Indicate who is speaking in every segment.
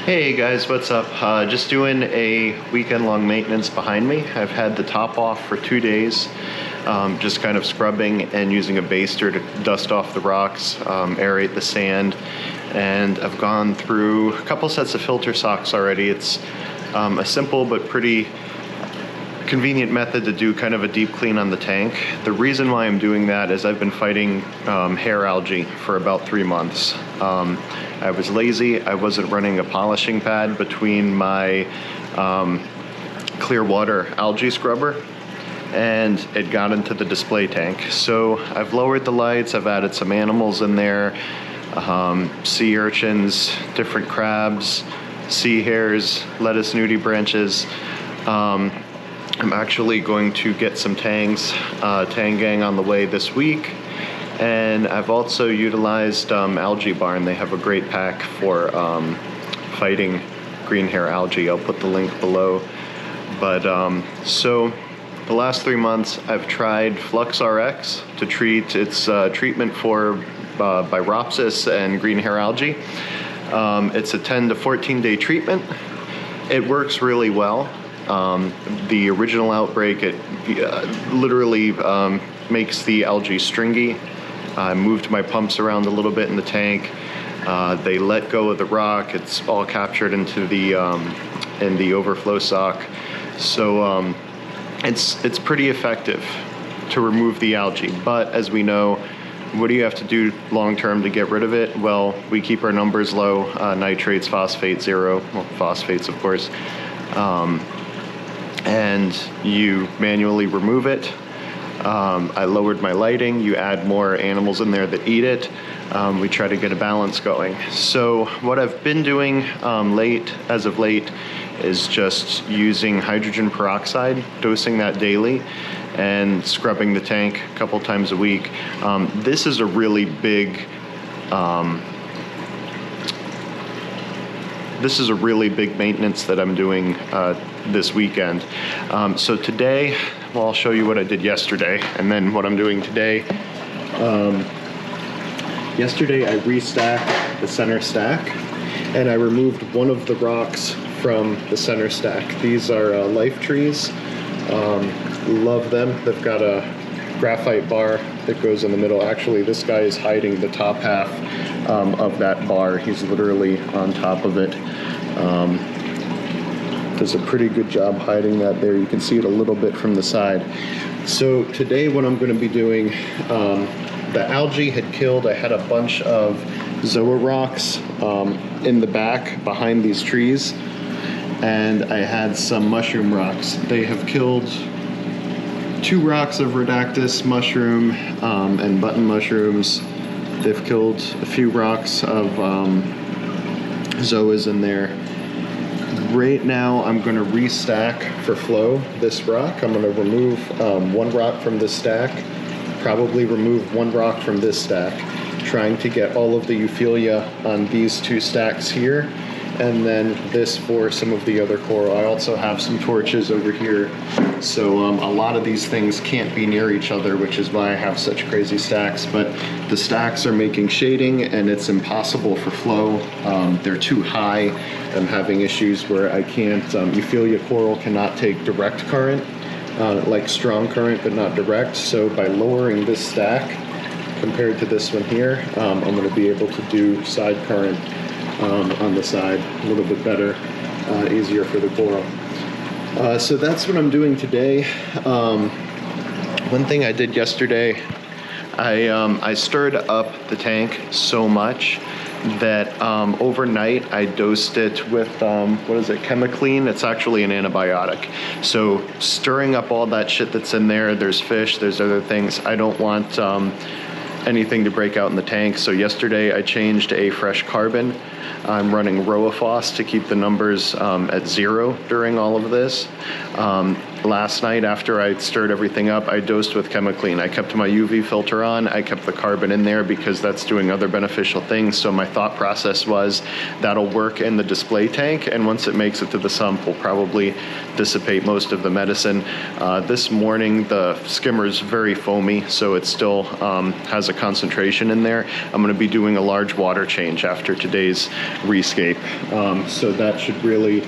Speaker 1: Hey guys, what's up? Just doing a weekend-long maintenance behind me. I've had the top off for 2 days, just kind of scrubbing and using a baster to dust off the rocks, aerate the sand, and I've gone through a couple sets of filter socks already. It's a simple but pretty convenient method to do kind of a deep clean on the tank. The reason why I'm doing that is I've been fighting hair algae for about 3 months. I was lazy. I wasn't running a polishing pad between my clear water algae scrubber, and it got into the display tank. So I've lowered the lights, I've added some animals in there, sea urchins, different crabs, sea hares, lettuce nudibranches. I'm actually going to get some tangs, tang gang on the way this week. And I've also utilized Algae Barn. They have a great pack for fighting green hair algae. I'll put the link below. But so the last 3 months I've tried Flux RX to treat its treatment for Biropsis and green hair algae. It's a 10 to 14 day treatment. It works really well. The original outbreak, it literally makes the algae stringy. I moved my pumps around a little bit in the tank. They let go of the rock. It's all captured into the in the overflow sock. So it's pretty effective to remove the algae. But as we know, what do you have to do long term to get rid of it? Well, we keep our numbers low. Nitrates, phosphate, 0. Well, phosphates, of course. And you manually remove it. I lowered my lighting. You add more animals in there that eat it. We try to get a balance going. So what I've been doing as of late is just using hydrogen peroxide, dosing that daily, and scrubbing the tank a couple times a week. This is a really big maintenance that I'm doing this weekend. So today, well, I'll show you what I did yesterday and then what I'm doing today. Yesterday I restacked the center stack and I removed one of the rocks from the center stack. These are life trees. Love them. They've got a graphite bar that goes in the middle. Actually, this guy is hiding the top half of that bar. He's literally on top of it. Does a pretty good job hiding that there. You can see it a little bit from the side. So today what I'm going to be doing, the algae had killed, I had a bunch of zoa rocks in the back behind these trees, and I had some mushroom rocks. They have killed 2 rocks of Rhodactis mushroom and button mushrooms. They've killed a few rocks of zoas in there. Right now I'm going to restack for flow this rock. I'm going to remove 1 rock from this stack, probably remove 1 rock from this stack, trying to get all of the Euphyllia on these 2 stacks here, and then this for some of the other coral. I also have some torches over here, so a lot of these things can't be near each other, which is why I have such crazy stacks. But the stacks are making shading and it's impossible for flow. They're too high. I'm having issues where I can't, Euphyllia coral cannot take direct current, like strong current but not direct. So by lowering this stack compared to this one here, I'm going to be able to do side current on the side a little bit better, easier for the coral. So that's what I'm doing today. One thing I did yesterday, I stirred up the tank so much that overnight I dosed it with, what is it, Chemiclean? It's actually an antibiotic. So stirring up all that shit that's in there, there's fish, there's other things. I don't want anything to break out in the tank. So yesterday I changed a fresh carbon. I'm running Roaphos to keep the numbers at 0 during all of this. last night after I stirred everything up, I dosed with ChemiClean. I kept my UV filter on, I kept the carbon in there because that's doing other beneficial things. So my thought process was that'll work in the display tank, and once it makes it to the sump, we'll probably dissipate most of the medicine. This morning, the skimmer is very foamy, so it still has a concentration in there. I'm gonna be doing a large water change after today's rescape. So that should really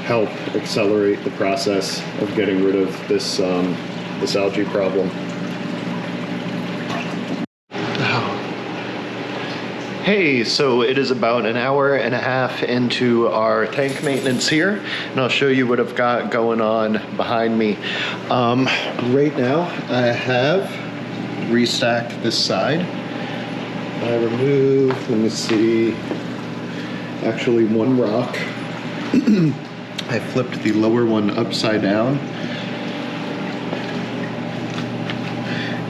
Speaker 1: help accelerate the process of getting rid of this, this algae problem. Hey, so it is about an hour and a half into our tank maintenance here, and I'll show you what I've got going on behind me. Right now, I have restacked this side. I removed, let me see, actually one rock. I flipped the lower one upside down.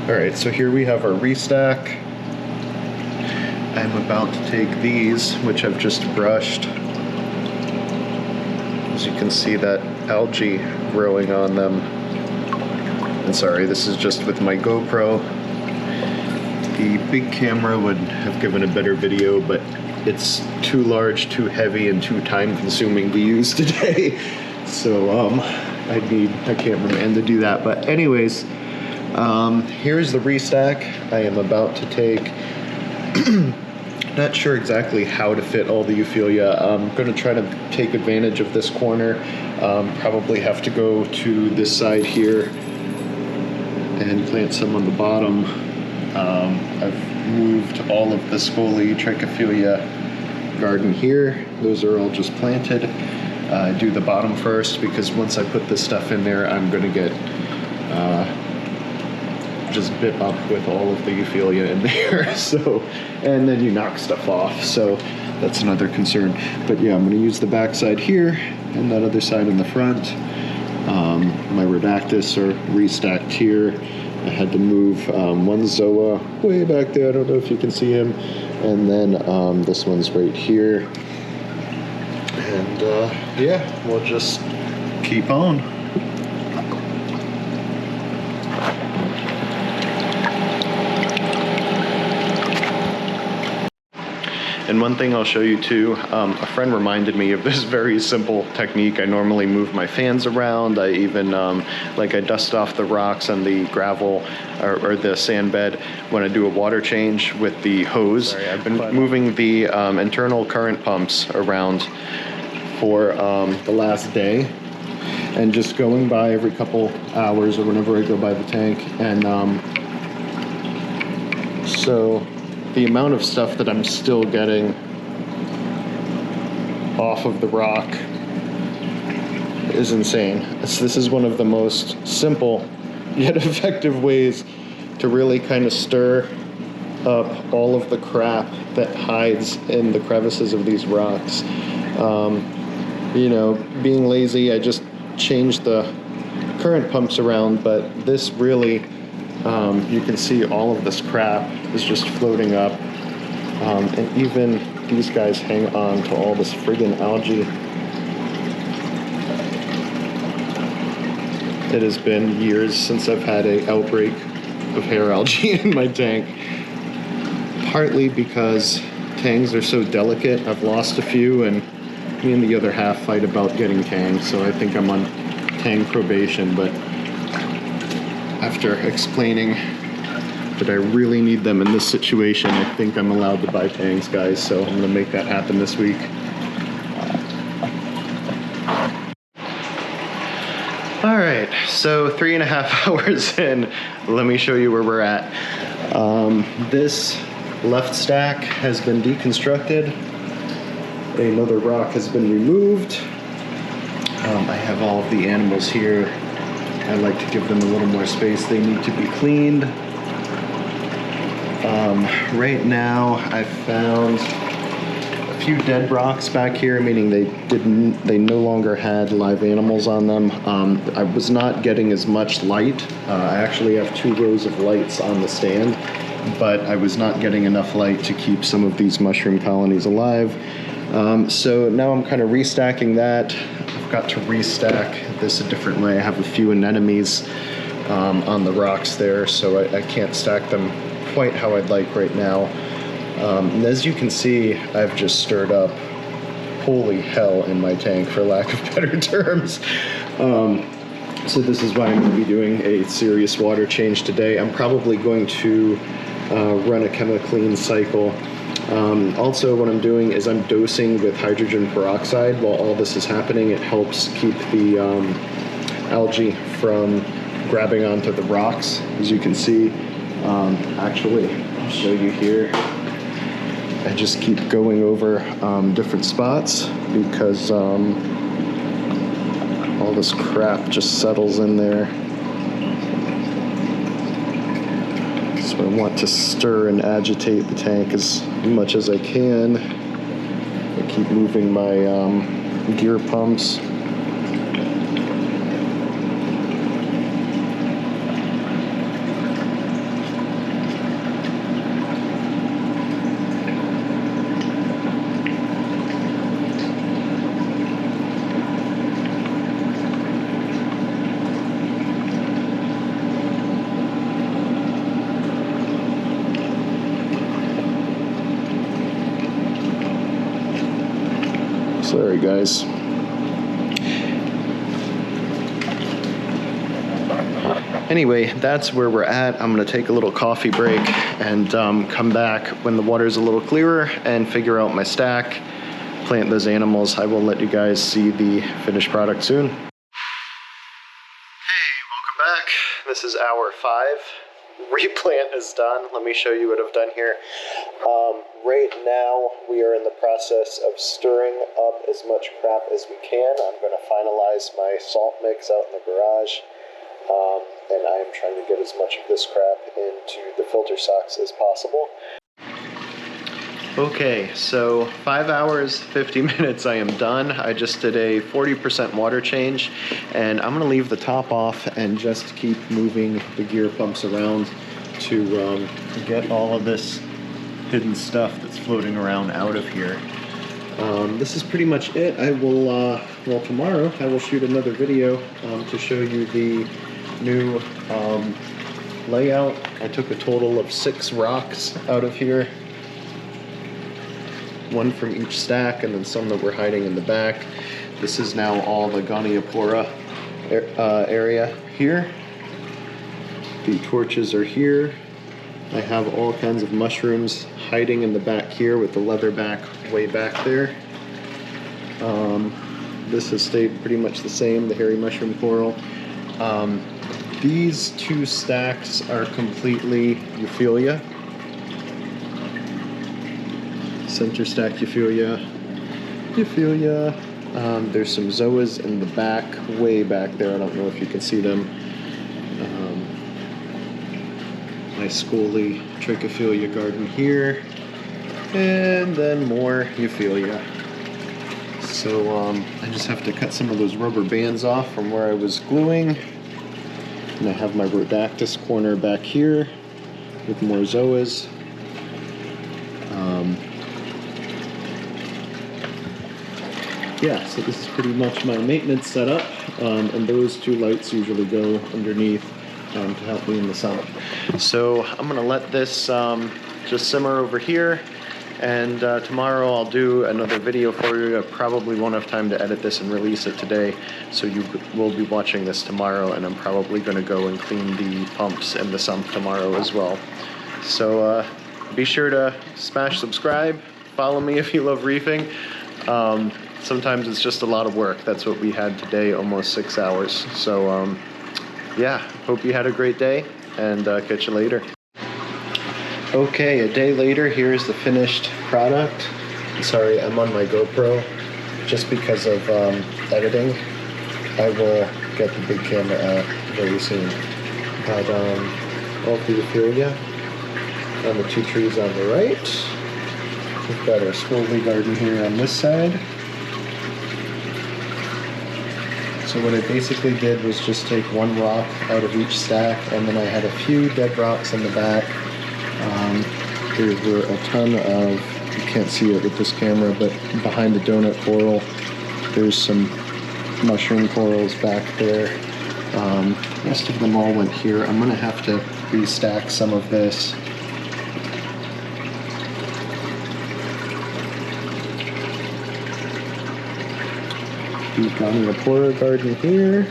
Speaker 1: All right, so here we have our restack. I'm about to take these, which I've just brushed. As you can see, that algae growing on them. And sorry, this is just with my GoPro. The big camera would have given a better video, but it's too large, too heavy, and too time-consuming to use today. So I can't remember to do that. But anyways, here's the restack. I am about to take. Not sure exactly how to fit all the Euphyllia. I'm going to try to take advantage of this corner. Probably have to go to this side here and plant some on the bottom. I've moved all of the Scoli Trichophilia garden here. Those are all just planted. Do the bottom first because once I put this stuff in there, I'm going to get just bit up with all of the Euphyllia in there. So, and then you knock stuff off. So that's another concern. But yeah, I'm going to use the back side here and that other side in the front. My Rhodactis are restacked here. I had to move one Zoa way back there. I don't know if you can see him. And then this one's right here. And yeah, we'll just keep on. And one thing I'll show you too, a friend reminded me of this very simple technique. I normally move my fans around. I even, I dust off the rocks on the gravel or the sand bed when I do a water change with the hose. Sorry, I've been moving the internal current pumps around for the last day and just going by every couple hours or whenever I go by the tank. And so the amount of stuff that I'm still getting off of the rock is insane. This is one of the most simple yet effective ways to really kind of stir up all of the crap that hides in the crevices of these rocks. You know, being lazy, I just changed the current pumps around, but this really, you can see all of this crap is just floating up. And even these guys hang on to all this friggin' algae. It has been years since I've had an outbreak of hair algae in my tank. Partly because tangs are so delicate. I've lost a few, and me and the other half fight about getting tangs, so I think I'm on tang probation. But after explaining that I really need them in this situation, I think I'm allowed to buy tangs, guys, so I'm gonna make that happen this week. All right, so 3.5 hours in, let me show you where we're at. This left stack has been deconstructed. Another rock has been removed. I have all of the animals here. I like to give them a little more space. They need to be cleaned. Right now, I found a few dead rocks back here, meaning they no longer had live animals on them. I was not getting as much light. I actually have 2 rows of lights on the stand, but I was not getting enough light to keep some of these mushroom colonies alive. So now I'm kind of restacking that. I've got to restack this a different way. I have a few anemones on the rocks there, so I can't stack them quite how I'd like right now. And as you can see, I've just stirred up holy hell in my tank, for lack of better terms. So this is why I'm going to be doing a serious water change today. I'm probably going to run a chemical clean cycle. Also, what I'm doing is I'm dosing with hydrogen peroxide while all this is happening. It helps keep the algae from grabbing onto the rocks. As you can see, actually, I'll show you here. I just keep going over different spots because all this crap just settles in there. So I want to stir and agitate the tank as much as I can. I keep moving my gear pumps. Sorry, guys. Anyway, that's where we're at. I'm gonna take a little coffee break and come back when the water's a little clearer and figure out my stack, plant those animals. I will let you guys see the finished product soon. Hey, welcome back. This is hour 5. Replant is done. Let me show you what I've done here. Right now, we are in the process of stirring up as much crap as we can. I'm going to finalize my salt mix out in the garage. And I am trying to get as much of this crap into the filter socks as possible. Okay, so 5 hours, 50 minutes, I am done. I just did a 40% water change, and I'm gonna leave the top off and just keep moving the gear pumps around to get all of this hidden stuff that's floating around out of here. This is pretty much it. I will, well, tomorrow I will shoot another video to show you the new layout. I took a total of 6 rocks out of here. 1 from each stack, and then some that were hiding in the back. This is now all the Goniopora area here. The torches are here. I have all kinds of mushrooms hiding in the back here with the leather back way back there. This has stayed pretty much the same, the hairy mushroom coral. These 2 stacks are completely Euphyllia. Center stack Euphyllia. There's some zoas in the back, way back there. I don't know if you can see them. My Scoli Trichophilia garden here. And then more Euphyllia. So I just have to cut some of those rubber bands off from where I was gluing. And I have my Rhodactis corner back here with more zoas. Yeah, so this is pretty much my maintenance setup, and those 2 lights usually go underneath to help me in the summer. So I'm gonna let this just simmer over here, and tomorrow I'll do another video for you. I probably won't have time to edit this and release it today, so you will be watching this tomorrow, and I'm probably gonna go and clean the pumps and the sump tomorrow as well. So be sure to smash subscribe, follow me if you love reefing. Sometimes it's just a lot of work. That's what we had today, almost 6 hours. So yeah, hope you had a great day, and catch you later. Okay, a day later, here's the finished product. Sorry, I'm on my GoPro. Just because of editing, I will get the big camera out very soon. But all through the Euphyllia on the 2 trees on the right. We've got our Scoli garden here on this side. So what I basically did was just take 1 rock out of each stack, and then I had a few dead rocks in the back. There were a ton of can't see it with this camera, but behind the donut coral, there's some mushroom corals back there. The rest of them all went here. I'm gonna have to restack some of this. We've got an Apora garden here.